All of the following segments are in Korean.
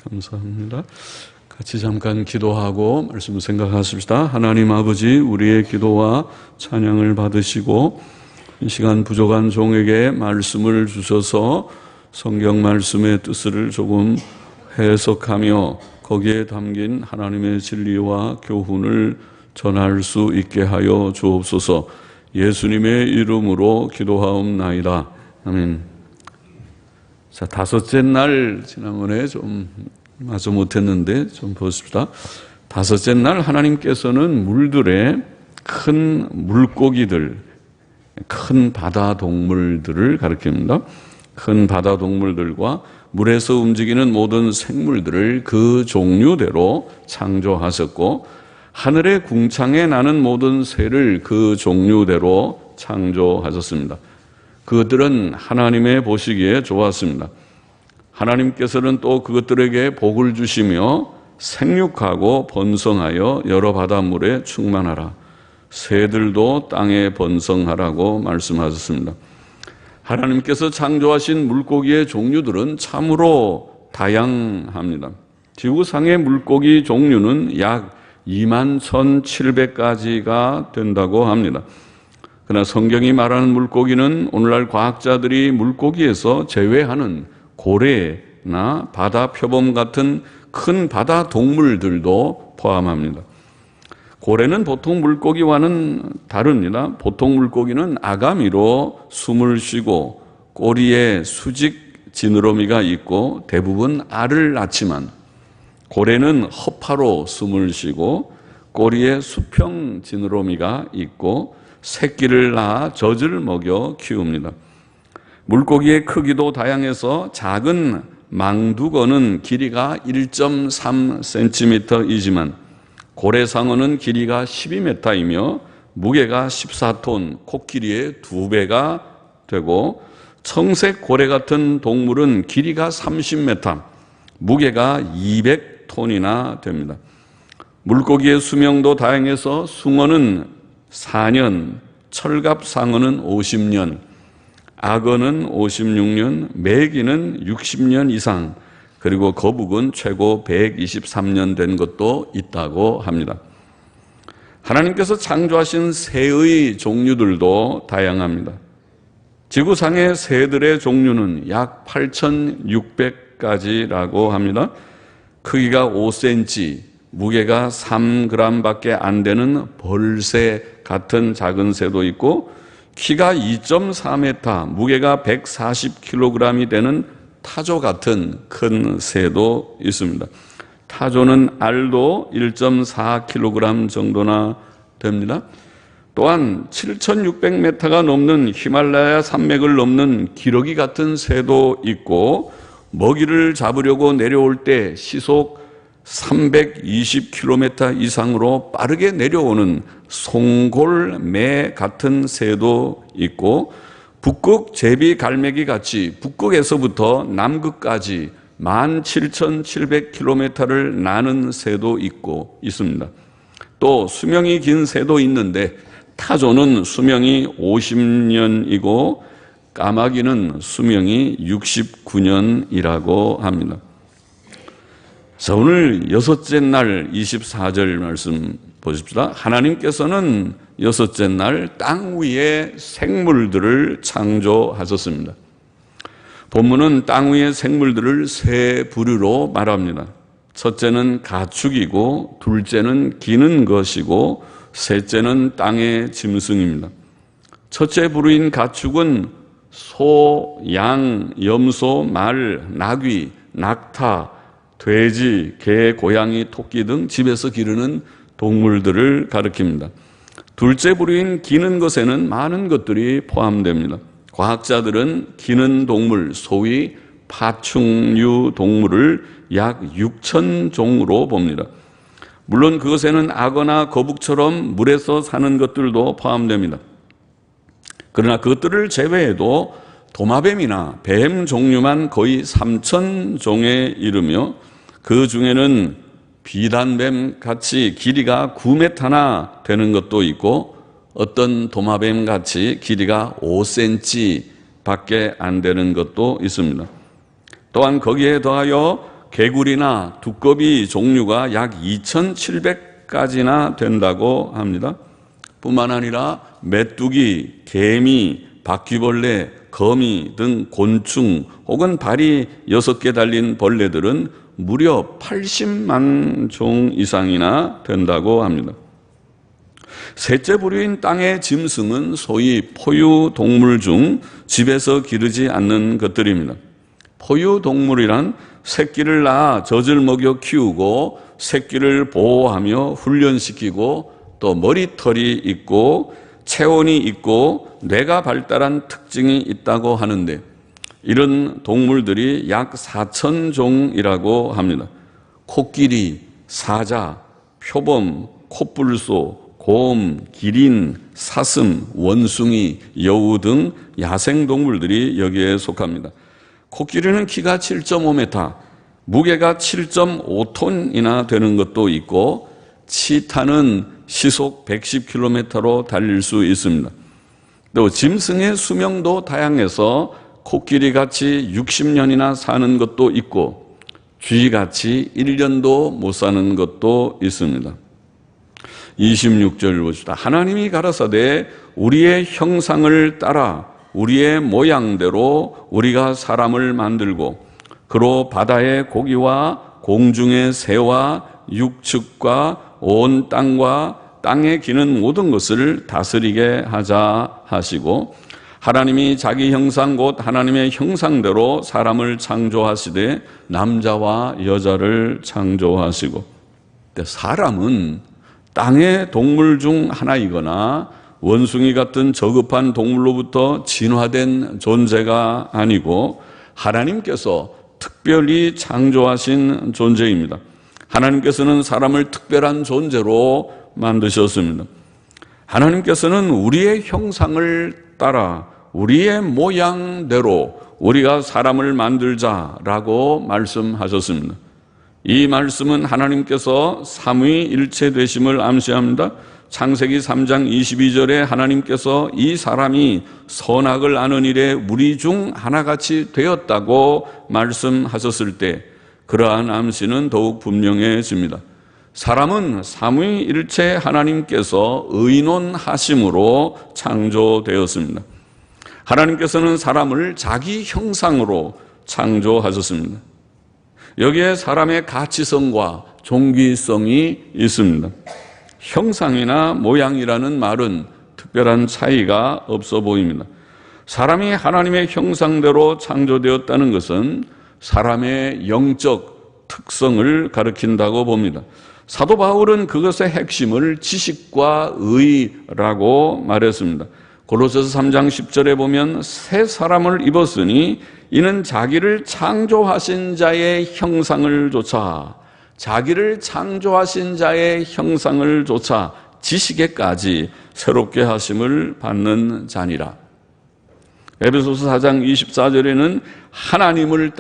감사합니다. 같이 잠깐 기도하고 말씀 생각하십시다. 하나님 아버지, 우리의 기도와 찬양을 받으시고 이 시간 부족한 종에게 말씀을 주셔서 성경 말씀의 뜻을 조금 해석하며 거기에 담긴 하나님의 진리와 교훈을 전할 수 있게 하여 주옵소서. 예수님의 이름으로 기도하옵나이다. 아멘. 자, 다섯째 날, 지난번에 좀 마저 못했는데 좀 보십시다. 다섯째 날 하나님께서는 물들의 큰 물고기들, 큰 바다 동물들을 가리킵니다. 큰 바다 동물들과 물에서 움직이는 모든 생물들을 그 종류대로 창조하셨고, 하늘의 궁창에 나는 모든 새를 그 종류대로 창조하셨습니다. 그것들은 하나님의 보시기에 좋았습니다. 하나님께서는 또 그것들에게 복을 주시며 생육하고 번성하여 여러 바닷물에 충만하라, 새들도 땅에 번성하라고 말씀하셨습니다. 하나님께서 창조하신 물고기의 종류들은 참으로 다양합니다. 지구상의 물고기 종류는 약 21,700가지가 된다고 합니다. 그러나 성경이 말하는 물고기는 오늘날 과학자들이 물고기에서 제외하는 고래나 바다 표범 같은 큰 바다 동물들도 포함합니다. 고래는 보통 물고기와는 다릅니다. 보통 물고기는 아가미로 숨을 쉬고 꼬리에 수직 지느러미가 있고 대부분 알을 낳지만, 고래는 허파로 숨을 쉬고 꼬리에 수평 지느러미가 있고 새끼를 낳아 젖을 먹여 키웁니다. 물고기의 크기도 다양해서 작은 망두거는 길이가 1.3cm이지만 고래상어는 길이가 12m이며 무게가 14톤, 코끼리의 2배가 되고, 청색 고래 같은 동물은 길이가 30m, 무게가 200톤이나 됩니다. 물고기의 수명도 다양해서 숭어는 4년, 철갑상어는 50년, 악어는 56년, 메기는 60년 이상, 그리고 거북은 최고 123년 된 것도 있다고 합니다. 하나님께서 창조하신 새의 종류들도 다양합니다. 지구상의 새들의 종류는 약 8,600가지라고 합니다. 크기가 5cm, 무게가 3g밖에 안 되는 벌새 같은 작은 새도 있고, 키가 2.4m, 무게가 140kg이 되는 타조 같은 큰 새도 있습니다. 타조는 알도 1.4kg 정도나 됩니다. 또한 7,600m가 넘는 히말라야 산맥을 넘는 기러기 같은 새도 있고, 먹이를 잡으려고 내려올 때 시속 320km 이상으로 빠르게 내려오는 송골매 같은 새도 있고, 북극 제비갈매기 같이 북극에서부터 남극까지 17,700km를 나는 새도 있습니다. 또 수명이 긴 새도 있는데, 타조는 수명이 50년이고 까마귀는 수명이 69년이라고 합니다. 자, 오늘 여섯째 날 24절 말씀 보십시다. 하나님께서는 여섯째 날 땅 위의 생물들을 창조하셨습니다. 본문은 땅 위의 생물들을 세 부류로 말합니다. 첫째는 가축이고, 둘째는 기는 것이고, 셋째는 땅의 짐승입니다. 첫째 부류인 가축은 소, 양, 염소, 말, 나귀, 낙타, 돼지, 개, 고양이, 토끼 등 집에서 기르는 동물들을 가리킵니다. 둘째 부류인 기는 것에는 많은 것들이 포함됩니다. 과학자들은 기는 동물, 소위 파충류 동물을 약 6,000종으로 봅니다. 물론 그것에는 악어나 거북처럼 물에서 사는 것들도 포함됩니다. 그러나 그것들을 제외해도 도마뱀이나 뱀 종류만 거의 3,000종에 이르며, 그 중에는 비단뱀 같이 길이가 9m나 되는 것도 있고, 어떤 도마뱀 같이 길이가 5cm 밖에 안 되는 것도 있습니다. 또한 거기에 더하여 개구리나 두꺼비 종류가 약 2,700가지나 된다고 합니다. 뿐만 아니라 메뚜기, 개미, 바퀴벌레, 거미 등 곤충 혹은 발이 6개 달린 벌레들은 무려 80만 종 이상이나 된다고 합니다. 셋째 부류인 땅의 짐승은 소위 포유동물 중 집에서 기르지 않는 것들입니다. 포유동물이란 새끼를 낳아 젖을 먹여 키우고 새끼를 보호하며 훈련시키고 또 머리털이 있고 체온이 있고 뇌가 발달한 특징이 있다고 하는데 이런 동물들이 약 4,000종이라고 합니다. 코끼리, 사자, 표범, 콧불소, 곰, 기린, 사슴, 원숭이, 여우 등 야생동물들이 여기에 속합니다. 코끼리는 키가 7.5m, 무게가 7.5톤이나 되는 것도 있고 치타는 시속 110km로 달릴 수 있습니다. 또 짐승의 수명도 다양해서 코끼리같이 60년이나 사는 것도 있고 쥐같이 1년도 못 사는 것도 있습니다. 26절 보시다. 하나님이 가라사대 우리의 형상을 따라 우리의 모양대로 우리가 사람을 만들고 그로 바다의 고기와 공중의 새와 육축과 온 땅과 땅에 기는 모든 것을 다스리게 하자 하시고 하나님이 자기 형상 곧 하나님의 형상대로 사람을 창조하시되 남자와 여자를 창조하시고 사람은 땅의 동물 중 하나이거나 원숭이 같은 저급한 동물로부터 진화된 존재가 아니고 하나님께서 특별히 창조하신 존재입니다. 하나님께서는 사람을 특별한 존재로 만드셨습니다. 하나님께서는 우리의 형상을 따라 우리의 모양대로 우리가 사람을 만들자라고 말씀하셨습니다. 이 말씀은 하나님께서 삼위일체 되심을 암시합니다. 창세기 3장 22절에 하나님께서 이 사람이 선악을 아는 일에 우리 중 하나같이 되었다고 말씀하셨을 때 그러한 암시는 더욱 분명해집니다. 사람은 삼위일체 하나님께서 의논하심으로 창조되었습니다. 하나님께서는 사람을 자기 형상으로 창조하셨습니다. 여기에 사람의 가치성과 종기성이 있습니다. 형상이나 모양이라는 말은 특별한 차이가 없어 보입니다. 사람이 하나님의 형상대로 창조되었다는 것은 사람의 영적 특성을 가리킨다고 봅니다. 사도 바울은 그것의 핵심을 지식과 의라고 말했습니다. 고로새서 3장 10절에 보면 새 사람을 입었으니 이는 자기를 창조하신 자의 형상을 조차 자기를 창조하신 자의 형상을 조차 지식에까지 새롭게 하심을 받는 자니라. 에베소서 4장 24절에는 하나님을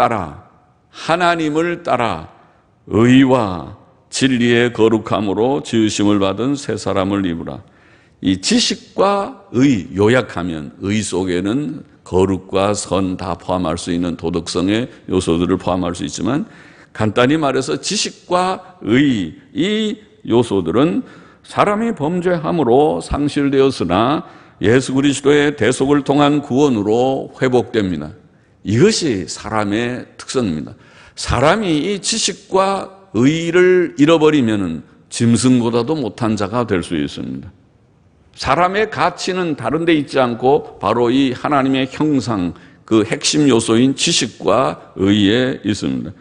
따라 의와 진리의 거룩함으로 지으심을 받은 새 사람을 입으라. 이 지식과 의, 요약하면 의 속에는 거룩과 선 다 포함할 수 있는 도덕성의 요소들을 포함할 수 있지만 간단히 말해서 지식과 의, 이 요소들은 사람이 범죄함으로 상실되었으나 예수 그리스도의 대속을 통한 구원으로 회복됩니다. 이것이 사람의 특성입니다. 사람이 이 지식과 의를 잃어버리면 짐승보다도 못한 자가 될 수 있습니다. 사람의 가치는 다른 데 있지 않고 바로 이 하나님의 형상, 그 핵심 요소인 지식과 의에 있습니다.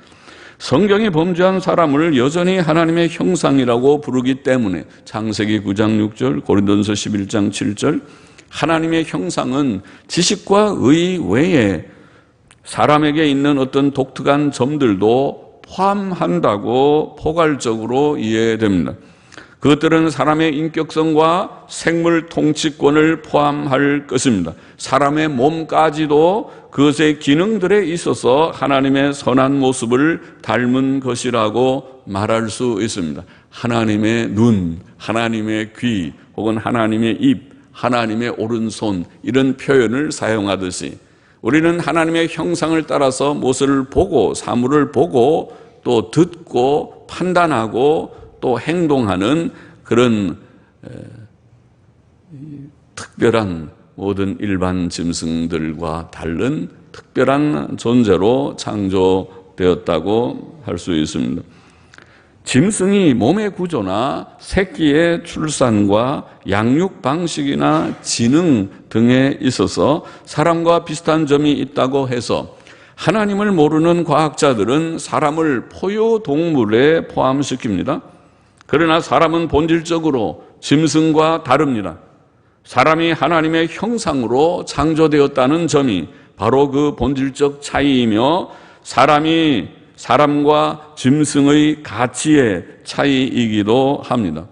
성경이 범죄한 사람을 여전히 하나님의 형상이라고 부르기 때문에 창세기 9장 6절, 고린도전서 11장 7절 하나님의 형상은 지식과 의 외에 사람에게 있는 어떤 독특한 점들도 포함한다고 포괄적으로 이해됩니다. 그것들은 사람의 인격성과 생물 통치권을 포함할 것입니다. 사람의 몸까지도 그것의 기능들에 있어서 하나님의 선한 모습을 닮은 것이라고 말할 수 있습니다. 하나님의 눈, 하나님의 귀, 혹은 하나님의 입, 하나님의 오른손 이런 표현을 사용하듯이 우리는 하나님의 형상을 따라서 무엇을 보고 사물을 보고 또 듣고 판단하고 또 행동하는 그런 특별한 모든 일반 짐승들과 다른 특별한 존재로 창조되었다고 할 수 있습니다. 짐승이 몸의 구조나 새끼의 출산과 양육 방식이나 지능 등에 있어서 사람과 비슷한 점이 있다고 해서 하나님을 모르는 과학자들은 사람을 포유동물에 포함시킵니다. 그러나 사람은 본질적으로 짐승과 다릅니다. 사람이 하나님의 형상으로 창조되었다는 점이 바로 그 본질적 차이이며 사람이 사람과 짐승의 가치의 차이이기도 합니다.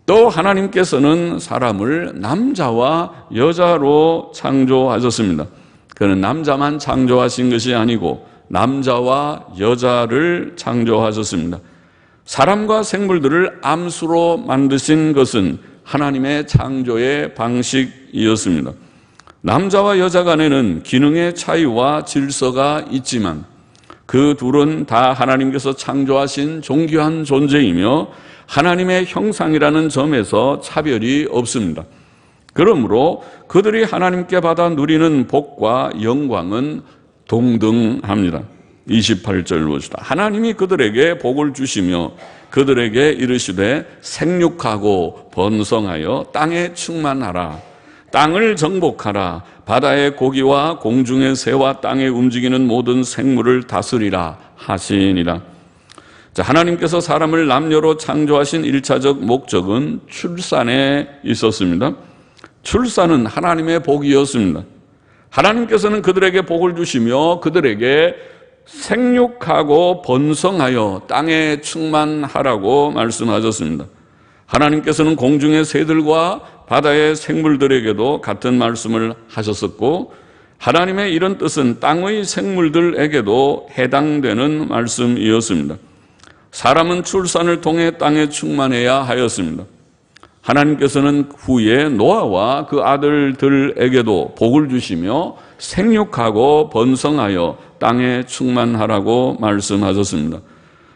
또 하나님께서는 사람을 남자와 여자로 창조하셨습니다. 그는 남자만 창조하신 것이 아니고 남자와 여자를 창조하셨습니다. 사람과 생물들을 암수로 만드신 것은 하나님의 창조의 방식이었습니다. 남자와 여자 간에는 기능의 차이와 질서가 있지만 그 둘은 다 하나님께서 창조하신 존귀한 존재이며 하나님의 형상이라는 점에서 차별이 없습니다. 그러므로 그들이 하나님께 받아 누리는 복과 영광은 동등합니다. 28절 보시다. 하나님이 그들에게 복을 주시며 그들에게 이르시되 생육하고 번성하여 땅에 충만하라. 땅을 정복하라. 바다의 고기와 공중의 새와 땅에 움직이는 모든 생물을 다스리라 하시니라. 자, 하나님께서 사람을 남녀로 창조하신 1차적 목적은 출산에 있었습니다. 출산은 하나님의 복이었습니다. 하나님께서는 그들에게 복을 주시며 그들에게 생육하고 번성하여 땅에 충만하라고 말씀하셨습니다. 하나님께서는 공중의 새들과 바다의 생물들에게도 같은 말씀을 하셨었고 하나님의 이런 뜻은 땅의 생물들에게도 해당되는 말씀이었습니다. 사람은 출산을 통해 땅에 충만해야 하였습니다. 하나님께서는 후에 노아와 그 아들들에게도 복을 주시며 생육하고 번성하여 땅에 충만하라고 말씀하셨습니다.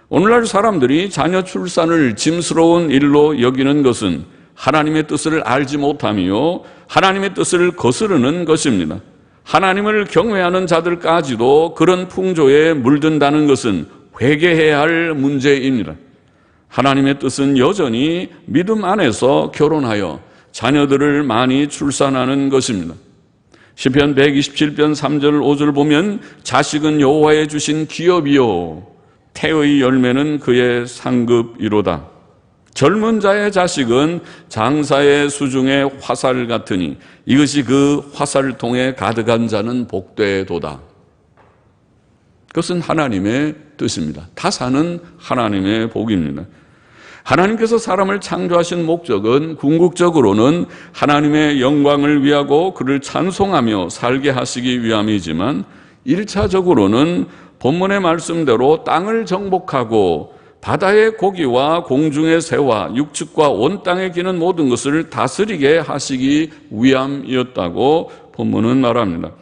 오늘날 사람들이 자녀 출산을 짐스러운 일로 여기는 것은 하나님의 뜻을 알지 못하며 하나님의 뜻을 거스르는 것입니다. 하나님을 경외하는 자들까지도 그런 풍조에 물든다는 것은 회개해야 할 문제입니다. 하나님의 뜻은 여전히 믿음 안에서 결혼하여 자녀들을 많이 출산하는 것입니다. 시편 127편 3절 5절 보면 자식은 여호와의 주신 기업이요 태의 열매는 그의 상급이로다. 젊은 자의 자식은 장사의 수중의 화살 같으니 이것이 그 화살통에 가득한 자는 복되도다. 그것은 하나님의 뜻입니다. 타사는 하나님의 복입니다. 하나님께서 사람을 창조하신 목적은 궁극적으로는 하나님의 영광을 위하고 그를 찬송하며 살게 하시기 위함이지만 1차적으로는 본문의 말씀대로 땅을 정복하고 바다의 고기와 공중의 새와 육축과 온 땅에 기는 모든 것을 다스리게 하시기 위함이었다고 본문은 말합니다.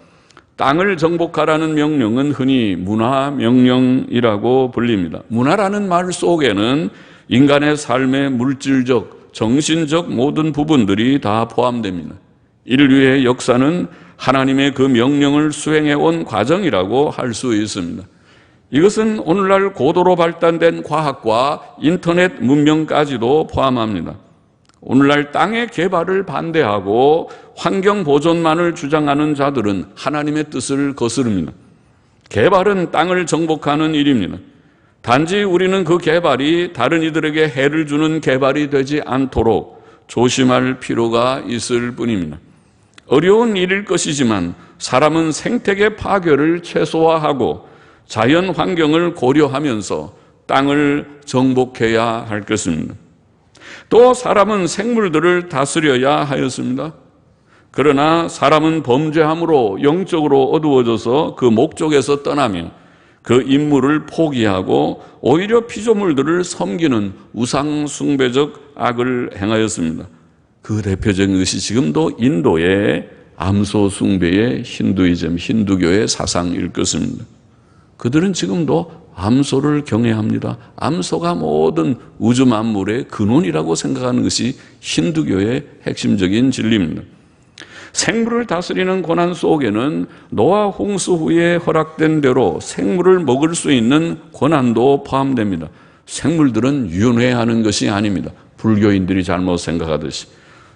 땅을 정복하라는 명령은 흔히 문화 명령이라고 불립니다. 문화라는 말 속에는 인간의 삶의 물질적, 정신적 모든 부분들이 다 포함됩니다. 인류의 역사는 하나님의 그 명령을 수행해온 과정이라고 할 수 있습니다. 이것은 오늘날 고도로 발달된 과학과 인터넷 문명까지도 포함합니다. 오늘날 땅의 개발을 반대하고 환경 보존만을 주장하는 자들은 하나님의 뜻을 거스릅니다. 개발은 땅을 정복하는 일입니다. 단지 우리는 그 개발이 다른 이들에게 해를 주는 개발이 되지 않도록 조심할 필요가 있을 뿐입니다. 어려운 일일 것이지만 사람은 생태계 파괴를 최소화하고 자연 환경을 고려하면서 땅을 정복해야 할 것입니다. 또 사람은 생물들을 다스려야 하였습니다. 그러나 사람은 범죄함으로 영적으로 어두워져서 그 목적에서 떠나며 그 임무를 포기하고 오히려 피조물들을 섬기는 우상 숭배적 악을 행하였습니다. 그 대표적인 것이 지금도 인도의 암소 숭배의 힌두이즘, 힌두교의 사상일 것입니다. 그들은 지금도 암소를 경외합니다. 암소가 모든 우주 만물의 근원이라고 생각하는 것이 힌두교의 핵심적인 진리입니다. 생물을 다스리는 고난 속에는 노아 홍수 후에 허락된 대로 생물을 먹을 수 있는 고난도 포함됩니다. 생물들은 윤회하는 것이 아닙니다. 불교인들이 잘못 생각하듯이.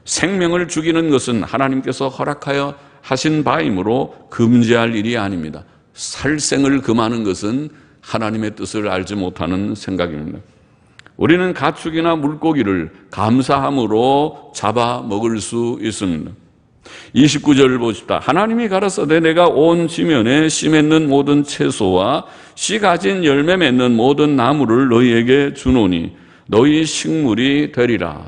생명을 죽이는 것은 하나님께서 허락하여 하신 바이므로 금지할 일이 아닙니다. 살생을 금하는 것은 하나님의 뜻을 알지 못하는 생각입니다. 우리는 가축이나 물고기를 감사함으로 잡아 먹을 수 있습니다. 29절을 보십시다. 하나님이 가라사대 내가 온 지면에 씨 맺는 모든 채소와 씨 가진 열매 맺는 모든 나무를 너희에게 주노니 너희 식물이 되리라.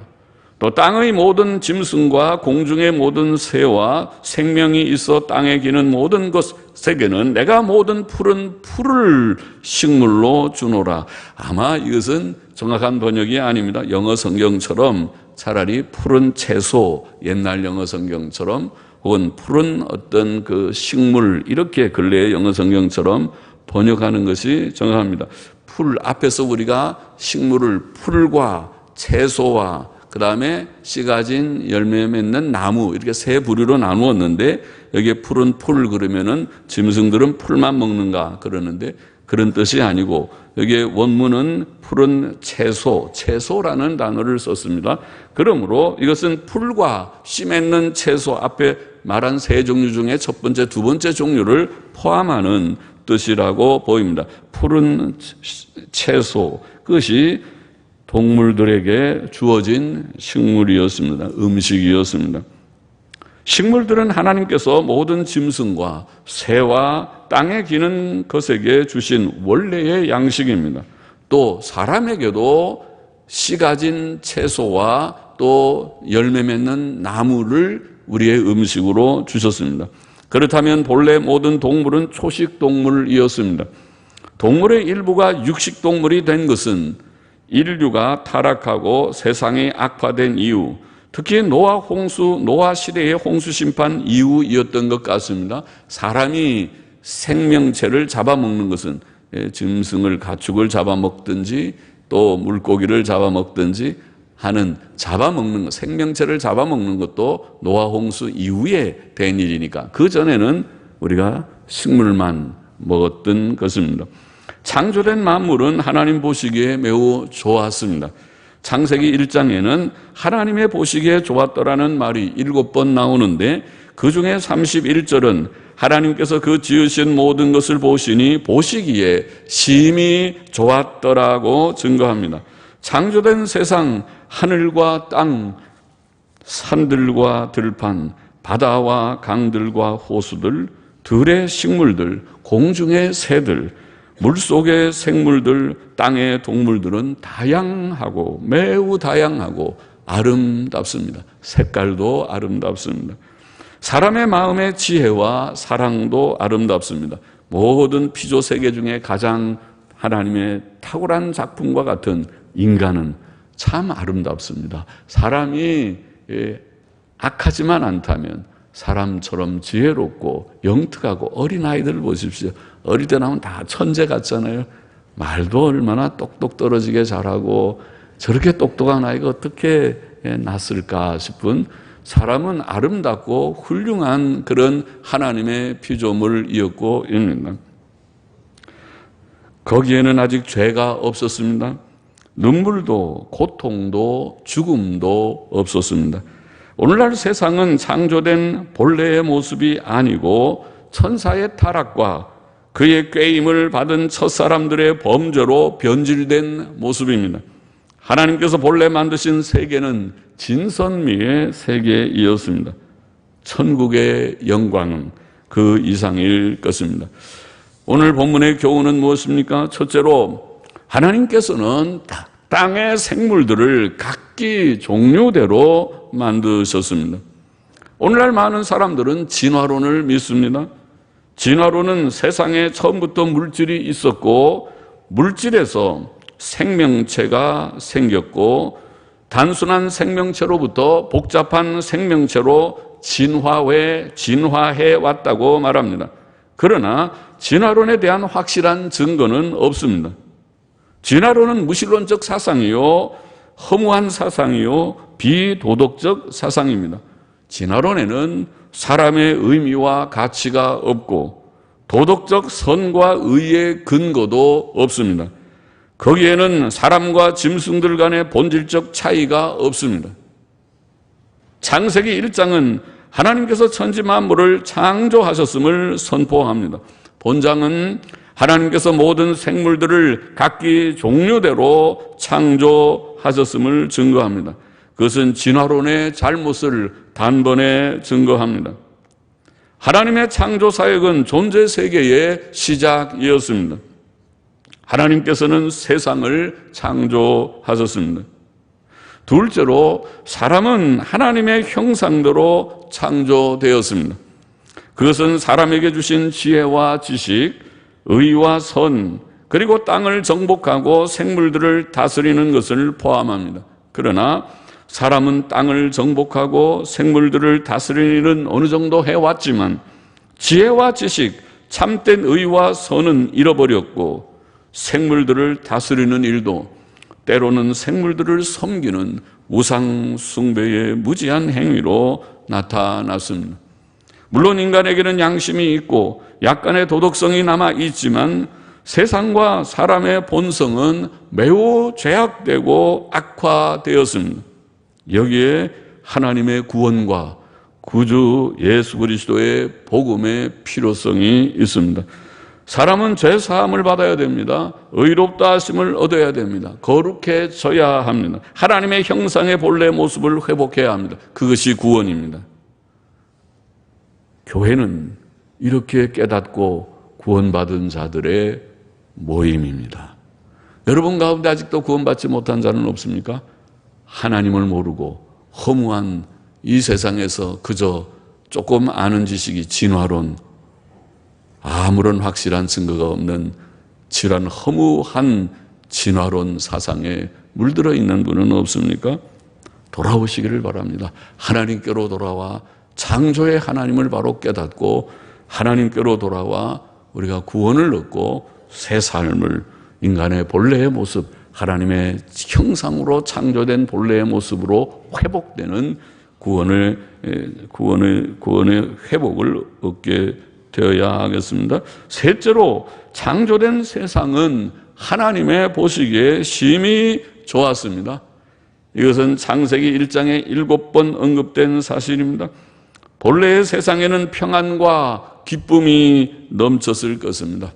또 땅의 모든 짐승과 공중의 모든 새와 생명이 있어 땅에 기는 모든 것에게는 내가 모든 푸른 풀을 식물로 주노라. 아마 이것은 정확한 번역이 아닙니다. 영어 성경처럼 차라리 푸른 채소, 옛날 영어 성경처럼 혹은 푸른 어떤 그 식물, 이렇게 근래의 영어 성경처럼 번역하는 것이 정확합니다. 풀, 앞에서 우리가 식물을 풀과 채소와 그 다음에 씨 가진 열매 맺는 나무, 이렇게 세 부류로 나누었는데 여기에 푸른 풀 그러면은 짐승들은 풀만 먹는가 그러는데 그런 뜻이 아니고 여기에 원문은 푸른 채소, 채소라는 단어를 썼습니다. 그러므로 이것은 풀과 씨 맺는 채소, 앞에 말한 세 종류 중에 첫 번째, 두 번째 종류를 포함하는 뜻이라고 보입니다. 푸른 채소, 그것이 동물들에게 주어진 식물이었습니다. 음식이었습니다. 식물들은 하나님께서 모든 짐승과 새와 땅에 기는 것에게 주신 원래의 양식입니다. 또 사람에게도 씨 가진 채소와 또 열매 맺는 나무를 우리의 음식으로 주셨습니다. 그렇다면 본래 모든 동물은 초식동물이었습니다. 동물의 일부가 육식동물이 된 것은 인류가 타락하고 세상이 악화된 이후, 특히 노아 시대의 홍수 심판 이후이었던 것 같습니다. 사람이 생명체를 잡아먹는 것은 짐승을, 가축을 잡아먹든지 또 물고기를 잡아먹든지 하는 잡아먹는 것, 생명체를 잡아먹는 것도 노아 홍수 이후에 된 일이니까 그 전에는 우리가 식물만 먹었던 것입니다. 창조된 만물은 하나님 보시기에 매우 좋았습니다. 창세기 1장에는 하나님의 보시기에 좋았더라는 말이 7번 나오는데 그 중에 31절은 하나님께서 그 지으신 모든 것을 보시니 보시기에 심히 좋았더라고 증거합니다. 창조된 세상, 하늘과 땅, 산들과 들판, 바다와 강들과 호수들, 들의 식물들, 공중의 새들, 물속의 생물들, 땅의 동물들은 다양하고 매우 다양하고 아름답습니다. 색깔도 아름답습니다. 사람의 마음의 지혜와 사랑도 아름답습니다. 모든 피조 세계 중에 가장 하나님의 탁월한 작품과 같은 인간은 참 아름답습니다. 사람이 악하지만 않다면 사람처럼 지혜롭고 영특하고 어린아이들을 보십시오. 어릴 때 나오면 다 천재 같잖아요. 말도 얼마나 똑똑 떨어지게 잘하고 저렇게 똑똑한 아이가 어떻게 났을까 싶은, 사람은 아름답고 훌륭한 그런 하나님의 피조물이었고 입니다. 거기에는 아직 죄가 없었습니다. 눈물도 고통도 죽음도 없었습니다. 오늘날 세상은 창조된 본래의 모습이 아니고 천사의 타락과 그의 꾀임을 받은 첫사람들의 범죄로 변질된 모습입니다. 하나님께서 본래 만드신 세계는 진선미의 세계이었습니다. 천국의 영광은 그 이상일 것입니다. 오늘 본문의 교훈은 무엇입니까? 첫째로 하나님께서는 땅의 생물들을 각기 종류대로 만드셨습니다. 오늘날 많은 사람들은 진화론을 믿습니다. 진화론은 세상에 처음부터 물질이 있었고 물질에서 생명체가 생겼고 단순한 생명체로부터 복잡한 생명체로 진화해 왔다고 말합니다. 그러나 진화론에 대한 확실한 증거는 없습니다. 진화론은 무신론적 사상이요, 허무한 사상이요, 비도덕적 사상입니다. 진화론에는 사람의 의미와 가치가 없고 도덕적 선과 의의 근거도 없습니다. 거기에는 사람과 짐승들 간의 본질적 차이가 없습니다. 창세기 1장은 하나님께서 천지 만물을 창조하셨음을 선포합니다. 본장은 하나님께서 모든 생물들을 각기 종류대로 창조하셨음을 증거합니다. 그것은 진화론의 잘못을 단번에 증거합니다. 하나님의 창조 사역은 존재 세계의 시작이었습니다. 하나님께서는 세상을 창조하셨습니다. 둘째로 사람은 하나님의 형상대로 창조되었습니다. 그것은 사람에게 주신 지혜와 지식, 의와 선, 그리고 땅을 정복하고 생물들을 다스리는 것을 포함합니다. 그러나 사람은 땅을 정복하고 생물들을 다스리는 일은 어느 정도 해왔지만 지혜와 지식, 참된 의와 선은 잃어버렸고 생물들을 다스리는 일도 때로는 생물들을 섬기는 우상 숭배의 무지한 행위로 나타났습니다. 물론 인간에게는 양심이 있고 약간의 도덕성이 남아 있지만 세상과 사람의 본성은 매우 죄악되고 악화되었습니다. 여기에 하나님의 구원과 구주 예수 그리스도의 복음의 필요성이 있습니다. 사람은 죄 사함을 받아야 됩니다. 의롭다 하심을 얻어야 됩니다. 거룩해져야 합니다. 하나님의 형상의 본래 모습을 회복해야 합니다. 그것이 구원입니다. 교회는 이렇게 깨닫고 구원받은 자들의 모임입니다. 여러분 가운데 아직도 구원받지 못한 자는 없습니까? 하나님을 모르고 허무한 이 세상에서 그저 조금 아는 지식이 진화론, 아무런 확실한 증거가 없는 지란 허무한 진화론 사상에 물들어 있는 분은 없습니까? 돌아오시기를 바랍니다. 하나님께로 돌아와 창조의 하나님을 바로 깨닫고 하나님께로 돌아와 우리가 구원을 얻고 새 삶을, 인간의 본래의 모습, 하나님의 형상으로 창조된 본래의 모습으로 회복되는 구원의 회복을 얻게 되어야 하겠습니다. 셋째로 창조된 세상은 하나님의 보시기에 심히 좋았습니다. 이것은 창세기 1장에 7번 언급된 사실입니다. 본래의 세상에는 평안과 기쁨이 넘쳤을 것입니다.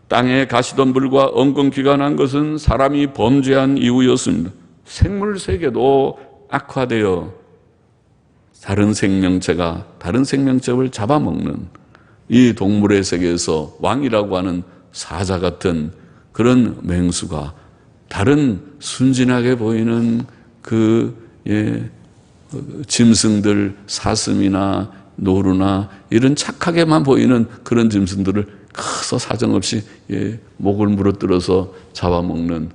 땅에 가시덤불과 엉겅퀴가 난 것은 사람이 범죄한 이유였습니다. 생물 세계도 악화되어 다른 생명체가 다른 생명체를 잡아먹는 이 동물의 세계에서 왕이라고 하는 사자 같은 그런 맹수가 다른 순진하게 보이는 짐승들, 사슴이나 노루나 이런 착하게만 보이는 그런 짐승들을 커서 사정없이 목을 물어뜯어서 잡아먹는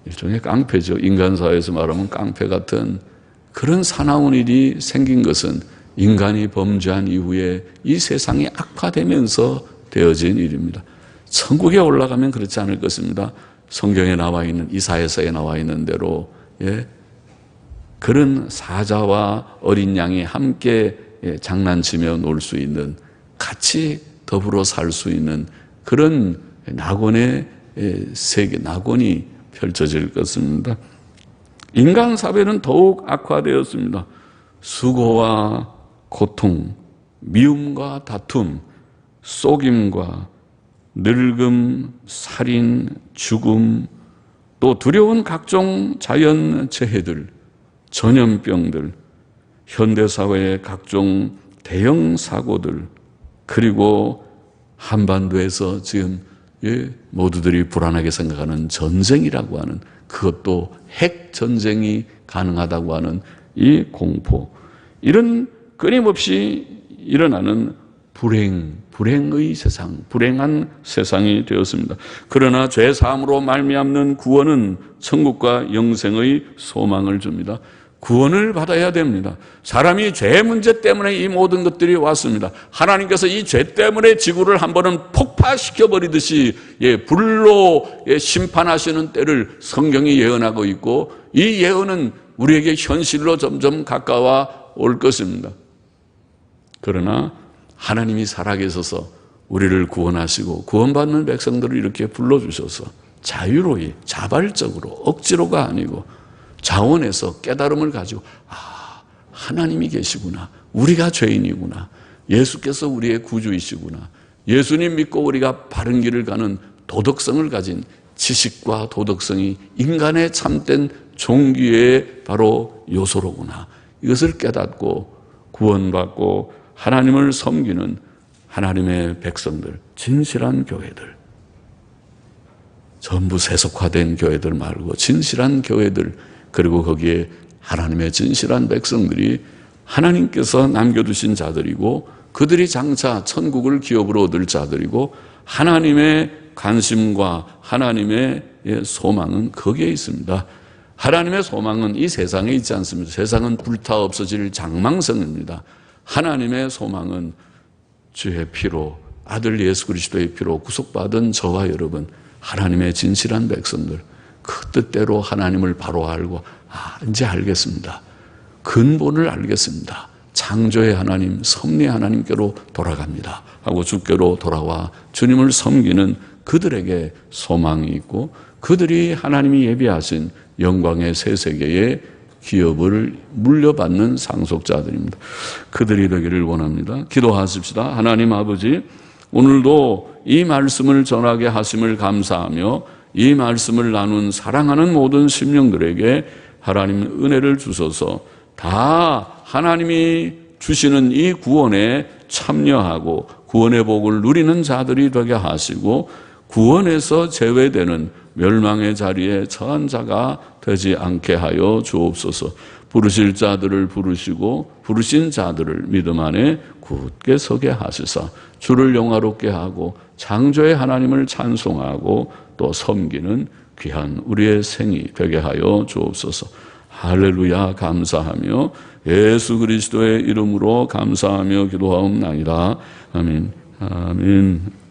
일종의 깡패죠. 인간사회에서 말하면 깡패 같은 그런 사나운 일이 생긴 것은 인간이 범죄한 이후에 이 세상이 악화되면서 되어진 일입니다. 천국에 올라가면 그렇지 않을 것입니다. 성경에 나와 있는, 이사야서에 나와 있는 대로 그런 사자와 어린 양이 함께 장난치며 놀 수 있는, 같이 더불어 살 수 있는 그런 낙원의 세계, 낙원이 펼쳐질 것입니다. 인간 사회는 더욱 악화되었습니다. 수고와 고통, 미움과 다툼, 속임과 늙음, 살인, 죽음, 또 두려운 각종 자연재해들, 전염병들, 현대사회의 각종 대형 사고들, 그리고 한반도에서 지금 모두들이 불안하게 생각하는 전쟁이라고 하는, 그것도 핵전쟁이 가능하다고 하는 이 공포, 이런 끊임없이 일어나는 불행의 세상, 불행한 세상이 되었습니다. 그러나 죄사함으로 말미암는 구원은 천국과 영생의 소망을 줍니다. 구원을 받아야 됩니다. 사람이 죄 문제 때문에 이 모든 것들이 왔습니다. 하나님께서 이 죄 때문에 지구를 한 번은 폭파시켜버리듯이 불로 심판하시는 때를 성경이 예언하고 있고, 이 예언은 우리에게 현실로 점점 가까워 올 것입니다. 그러나 하나님이 살아계셔서 우리를 구원하시고 구원받는 백성들을 이렇게 불러주셔서 자유로이, 자발적으로, 억지로가 아니고 자원해서 깨달음을 가지고, 하나님이 계시구나, 우리가 죄인이구나, 예수께서 우리의 구주이시구나, 예수님 믿고 우리가 바른 길을 가는 도덕성을 가진 지식과 도덕성이 인간의 참된 종기의 바로 요소로구나, 이것을 깨닫고 구원받고 하나님을 섬기는 하나님의 백성들, 진실한 교회들, 전부 세속화된 교회들 말고 진실한 교회들, 그리고 거기에 하나님의 진실한 백성들이 하나님께서 남겨두신 자들이고, 그들이 장차 천국을 기업으로 얻을 자들이고, 하나님의 관심과 하나님의 소망은 거기에 있습니다. 하나님의 소망은 이 세상에 있지 않습니다. 세상은 불타 없어질 장망성입니다. 하나님의 소망은 주의 피로, 아들 예수 그리스도의 피로 구속받은 저와 여러분, 하나님의 진실한 백성들, 그 뜻대로 하나님을 바로 알고, 이제 알겠습니다, 근본을 알겠습니다, 창조의 하나님, 섭리의 하나님께로 돌아갑니다 하고 주께로 돌아와 주님을 섬기는 그들에게 소망이 있고, 그들이 하나님이 예비하신 영광의 새 세계의 기업을 물려받는 상속자들입니다. 그들이 되기를 원합니다. 기도하십시다. 하나님 아버지, 오늘도 이 말씀을 전하게 하심을 감사하며 이 말씀을 나눈 사랑하는 모든 심령들에게 하나님 은혜를 주셔서 다 하나님이 주시는 이 구원에 참여하고 구원의 복을 누리는 자들이 되게 하시고, 구원에서 제외되는 멸망의 자리에 처한 자가 되지 않게 하여 주옵소서. 부르실 자들을 부르시고 부르신 자들을 믿음 안에 굳게 서게 하시사 주를 영화롭게 하고 창조의 하나님을 찬송하고 또 섬기는 귀한 우리의 생이 되게 하여 주옵소서. 할렐루야. 감사하며 예수 그리스도의 이름으로 감사하며 기도하옵나이다. 아멘. 아멘.